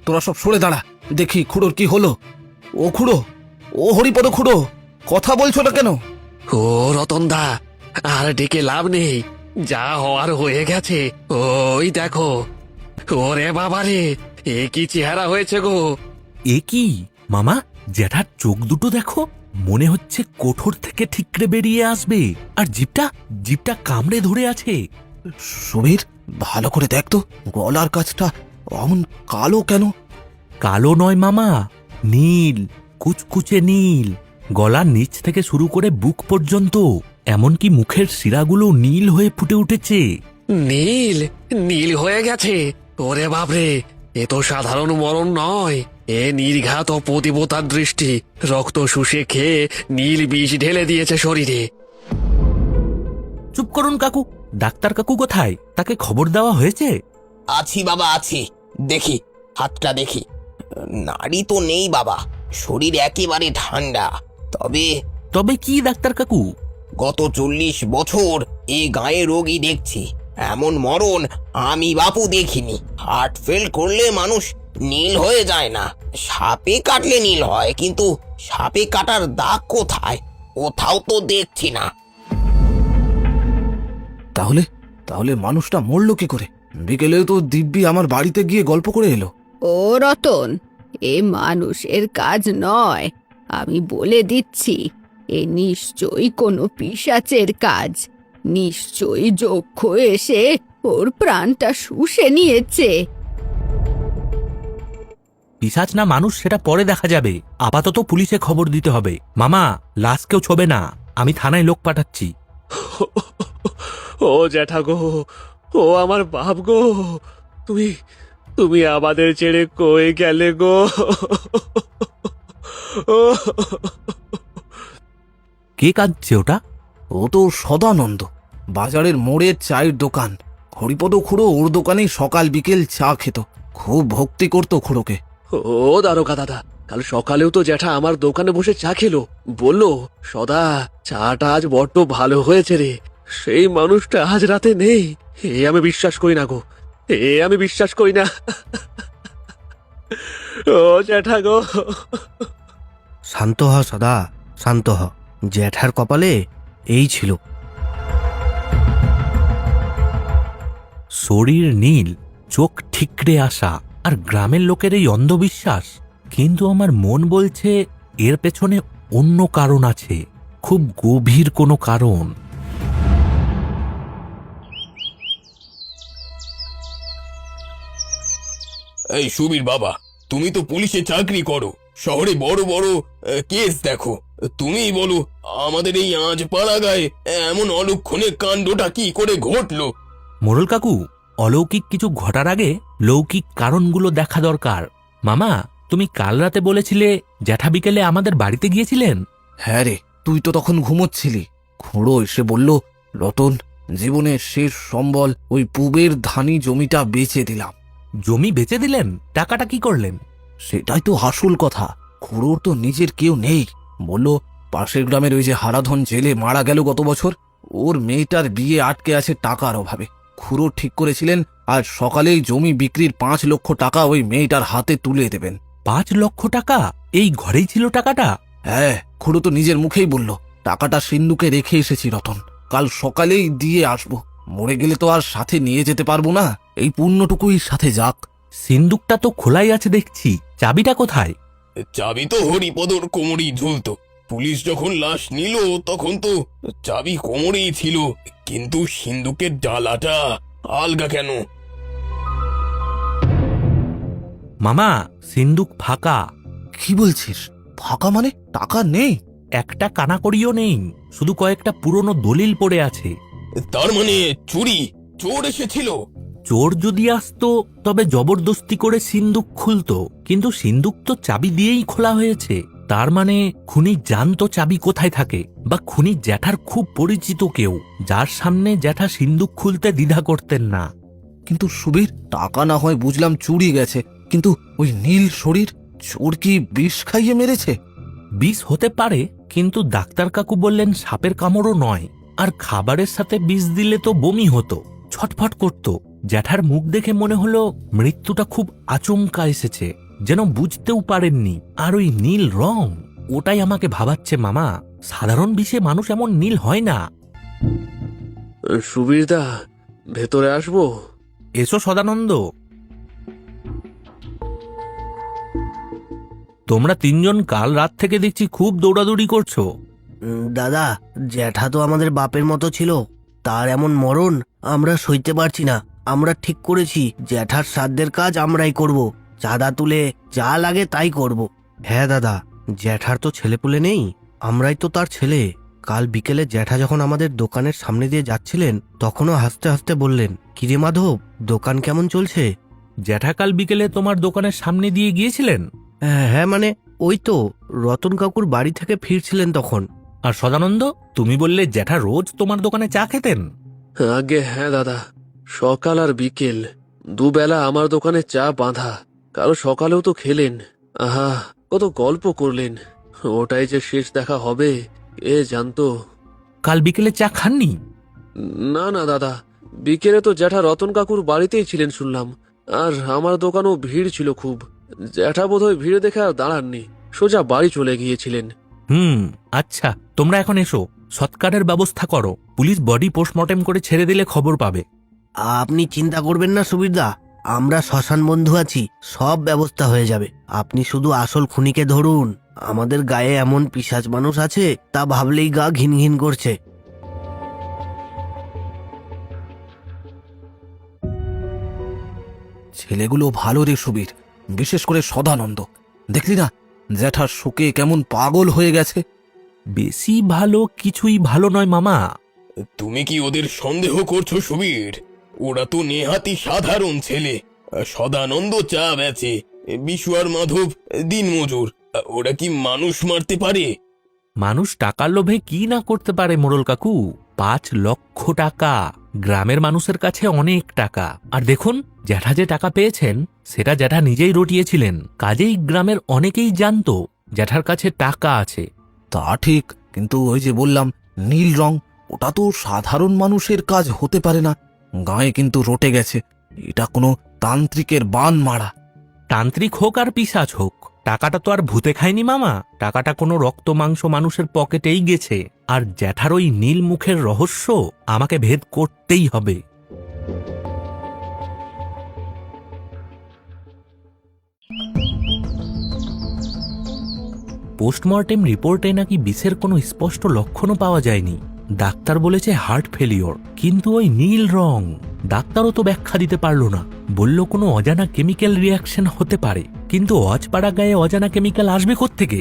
তোরা সব সরে দাঁড়া, দেখি খুড়োর কি হলো। ও খুড়ো, ও হরিপদ খুড়ো, কথা বলছো না কেন? ও রতনদা, আর ডেকে লাভ নেই, যা হওয়ার হয়ে গেছে। ওই দেখো, ওরে বাবারে, এ কি চেহারা হয়েছে গো! এ কি মামা, জ্যাঠার চোখ দুটো দেখো, মনে হচ্ছে কোঠর থেকে ঠিকরে বেরিয়ে আসবে, আর জিপটা কামড়ে ধরে আছে। সুবীর, ভালো করে দেখ তো, গলার কাছটা অমন কালো কেন? কালো নয় মামা, নীল, কুচকুচে নীল। গলার নিচ থেকে শুরু করে বুক পর্যন্ত, এমনকি মুখের শিরাগুলো নীল হয়ে ফুটে উঠেছে। নীল নীল হয়ে গেছে! ওরে বাপরে, এ তো সাধারণ মরণ নয়, এ নির্ঘাত প্রতিবতার দৃষ্টি। রক্ত শুষে খেয়ে নীল বিষ ঢেলে দিয়েছে শরীরে। চুপ করুন কাকু, ডাক্তার কাকু কোথায়? তাকে খবর দেওয়া হয়েছে? আছি বাবা, আছি। দেখি, হাতটা দেখি। নাড়ি তো নেই বাবা, শরীর একেবারে ঠান্ডা। তবে কি ডাক্তার কাকু? গত 40 বছর এ গায়ে রোগী দেখছি, এমন মরণ আমি বাপু দেখিনি। হার্ট ফেল করলে মানুষ নীল হয়ে যায় না, সাপে কাটলে নীল হয়, কিন্তু সাপে কাটার দাগ কোথায়? কোথাও তো দেখছি না। তাহলে তাহলে মানুষটা মরলো কি করে? বিকেলেও তো দিব্যি আমার বাড়িতে গিয়ে গল্প করে এলো। ও রতন, এ মানুষের কাজ নয়, আমি বলে দিচ্ছি। এ নিশ্চয়ই কোনো পিশাচের কাজ। নিশ্চয়ই যক্ষ এসে ওর প্রাণটা শুষে নিয়েছে। পিশাচ না মানুষ সেটা পরে দেখা যাবে, আপাতত পুলিশে খবর দিতে হবে। মামা, লাশ কেউ ছবে না, আমি থানায় লোক পাঠাচ্ছি। ও জ্যাঠা গো, ও আমার বাপ গো, তুমি তুমি আমাদের ছেড়ে কই গেলে গো? কে কাঁদছে ওটা? ও তো সদানন্দ, বাজারের মোড়ের চায়ের দোকান। হরিপদ খুড়ো ওর দোকানেই সকাল বিকেল চা খেত, খুব ভক্তি করতো খুড়োকে। ও দারোগা দাদা, কাল সকালেও তো জ্যাঠা আমার দোকানে বসে চা খেলো, বললো, সদা, চাটা আজ বড্ড ভালো হয়েছে রে। সেই মানুষটা আজ রাতে নেই। এ আমি বিশ্বাস করি না গো, এ আমি বিশ্বাস করি না। ও জ্যাঠা গো! শান্ত হ সদা, শান্ত হ। জ্যাঠার কপালে এই ছিল। শরীর নীল, চোখ ঠিকরে আসা, আর গ্রামের লোকের এই অন্ধবিশ্বাস। কিন্তু আমার মন বলছে এর পেছনে অন্য কারণ আছে, খুব গভীর কোনো কারণ। এই সুবীর বাবা, তুমি তো পুলিশে চাকরি করো, শহরে বড় বড় কেস দেখো। তুমিই বলো, আমাদের এই আজ পাড়া গায়ে এমন অলক্ষণে কাণ্ডটা কি করে ঘটলো? মোড়ল কাকু, অলৌকিক কিছু ঘটার আগে লৌকিক কারণগুলো দেখা দরকার। মামা, তুমি কাল রাতে বলেছিলে জ্যাঠা বিকেলে আমাদের বাড়িতে গিয়েছিলেন। হ্যাঁ রে, তুই তো তখন ঘুমোচ্ছিলি। খুড়ো এসে বলল, রতন, জীবনের শেষ সম্বল ওই পুবের ধানি জমিটা বেচে দিলাম। জমি বেচে দিলেন? টাকাটা কি করলেন? সেটাই তো আসল কথা। খুড়োর তো নিজের কেউ নেই। বলল, পাশের গ্রামের ওই যে হারাধন জেলে মারা গেল গত বছর, ওর মেয়েটার বিয়ে আটকে আছে টাকার অভাবে। খুড়ো ঠিক করেছিলেন আজ সকালেই জমি বিক্রির 5 লক্ষ টাকা ওই মেয়েটার হাতে তুলে দেবেন। 5 লক্ষ টাকা? এই ঘরেই ছিল টাকাটা? হ্যাঁ, খুড়ো তো নিজের মুখেই বলল, টাকাটা সিন্ধুকে রেখে এসেছি রতন, কাল সকালেই দিয়ে আসবো। মরে গেলে তো আর সাথে নিয়ে যেতে পারবো না, এই পুণ্যটুকুই সাথে যাক। সিন্দুকটা তো খোলাই আছে দেখছি, চাবিটা কোথায়? চাবি তো হরিপদর কোমরেই ঝুলতো। পুলিশ যখন লাশ নিল তখন তো চাবি কোমরেই ছিল, কিন্তু সিন্ধুকের ডালাটা আলগা কেন? মামা, সিন্দুক ফাঁকা। কি বলছিস? ফাঁকা মানে? টাকা নেই? একটা কানাকড়িও নেই, শুধু কয়েকটা পুরনো দলিল পড়ে আছে। তার মানে চুরি, চোর এসেছিল? চোর যদি আসতো তবে জবরদস্তি করে সিন্দুক খুলতো, কিন্তু সিন্দুক তো চাবি দিয়েই খোলা হয়েছে। তার মানে খুনি জানতো চাবি কোথায় থাকে, বা খুনি জ্যাঠার খুব পরিচিত কেউ, যার সামনে জ্যাঠা সিন্দুক খুলতে দ্বিধা করতেন না। কিন্তু সুবীর, টাকা না হয় বুঝলাম চুরি গেছে, কিন্তু ওই নীল শরীর, চোর কি বিষ খাইয়ে মেরেছে? বিষ হতে পারে, কিন্তু ডাক্তার কাকু বললেন সাপের কামড়ও নয়। আর খাবারের সাথে বিষ দিলে তো বমি হতো, ছটফট করত, জ্যাঠার মুখ দেখে মনে হলো মৃত্যুটা খুব আচমকা এসেছে, যেন বুঝতেও পারেননি। আর ওই নীল রং, ওটাই আমাকে ভাবাচ্ছে মামা, সাধারণ বিষে মানুষ এমন নীল হয় না। সুবীরদা, ভেতরে আসবো? এসো সদানন্দ। তোমরা তিনজন কাল রাত থেকে দেখছি খুব দৌড়াদৌড়ি করছো। দাদা, জ্যাঠা তো আমাদের বাপের মতো ছিল, তার এমন মরণ আমরা সইতে পারছি না। আমরা ঠিক করেছি জ্যাঠার শ্রাদ্ধের কাজ আমরাই করব, চাঁদা তুলে যা লাগে তাই করব। হ্যাঁ দাদা, জ্যাঠার তো ছেলেপুলে নেই, আমরাই তো তার ছেলে। কাল বিকেলে জ্যাঠা যখন আমাদের দোকানের সামনে দিয়ে যাচ্ছিলেন, তখনও হাসতে হাসতে বললেন, কিরে মাধব, দোকান কেমন চলছে? জ্যাঠা কাল বিকেলে তোমার দোকানের সামনে দিয়ে গিয়েছিলেন? হ্যাঁ মানে ওই তো রতন কাকুর বাড়ি থেকে ফিরছিলেন তখন। আর সদানন্দ, তুমি বললে জ্যাঠা রোজ তোমার দোকানে চা খেতেন? আগে হ্যাঁ দাদা, সকাল আর বিকেল দুবেলা আমার দোকানে চা বাঁধা। কাল সকালেও তো খেলেন। আহা, কত গল্প করলেন। ওটাই যে শেষ দেখা হবে এ জানতো। কাল বিকেলে চা খাননি? না না দাদা, বিকেলে তো জ্যাঠা রতন কাকুর বাড়িতেই ছিলেন শুনলাম। আর আমার দোকানও ভিড় ছিল খুব। জ্যাঠা বোধহয় ভিড়ে দেখে আর দাঁড়াননি, সোজা বাড়ি চলে গিয়েছিলেন। আচ্ছা, তোমরা এখন এসো, সৎকারের ব্যবস্থা করো। পুলিশ বডি পোস্টমর্টেম করে ছেড়ে দিলে খবর পাবে। আপনি চিন্তা করবেন না সুবীরদা, আমরা শ্মশান বন্ধু আছি, সব ব্যবস্থা হয়ে যাবে। আপনি শুধু আসল খুনিকে ধরুন। আমাদের গায়ে এমন পিশাচ মানুষ আছে, তা ভাবলেই গা ঘিন ঘিন করছে। ছেলেগুলো ভালো রে সুবীর, বিশেষ করে সদানন্দ। দেখলি না জ্যাঠার শোকে কেমন পাগল হয়ে গেছে। বেশি ভালো কিছুই ভালো নয় মামা। তুমি কি ওদের সন্দেহ করছো সুবীর? ওরা তো নেহাতি সাধারণ ছেলে। সদানন্দ চা বেচে, বিশু আর মাধব দিনমজুর। ওরা কি মানুষ মারতে পারে? মানুষ টাকার লোভে কি না করতে পারে মোড়ল কাকু। 5 লক্ষ টাকা গ্রামের মানুষের কাছে অনেক টাকা। আর দেখুন, জ্যাঠা যে টাকা পেয়েছেন সেটা জ্যাঠা নিজেই রটিয়েছিলেন। কাজেই গ্রামের অনেকেই জানতো জ্যাঠার কাছে টাকা আছে। তা ঠিক, কিন্তু ওই যে বললাম নীল রং, ওটা তো সাধারণ মানুষের কাজ হতে পারে না। গায়ে কিন্তু রটে গেছে, এটা কোনো তান্ত্রিকের বান মারা। তান্ত্রিক হোক আর পিশাচ হোক, টাকাটা তো আর ভূতে খায়নি মামা। টাকাটা কোনো রক্ত মাংস মানুষের পকেটেই গেছে। আর জ্যাঠার ওই নীল মুখের রহস্য আমাকে ভেদ করতেই হবে। পোস্টমর্টেম রিপোর্টে নাকি বিষের কোনো স্পষ্ট লক্ষণও পাওয়া যায়নি। ডাক্তার বলেছে হার্ট ফেলিওর, কিন্তু ওই নীল রং, ডাক্তারও তো ব্যাখ্যা দিতে পারল না। বলল কোনো অজানা কেমিক্যাল রিয়াকশন হতে পারে, কিন্তু অজপাড়া গায়ে অজানা কেমিক্যাল আসবে কোত্থেকে?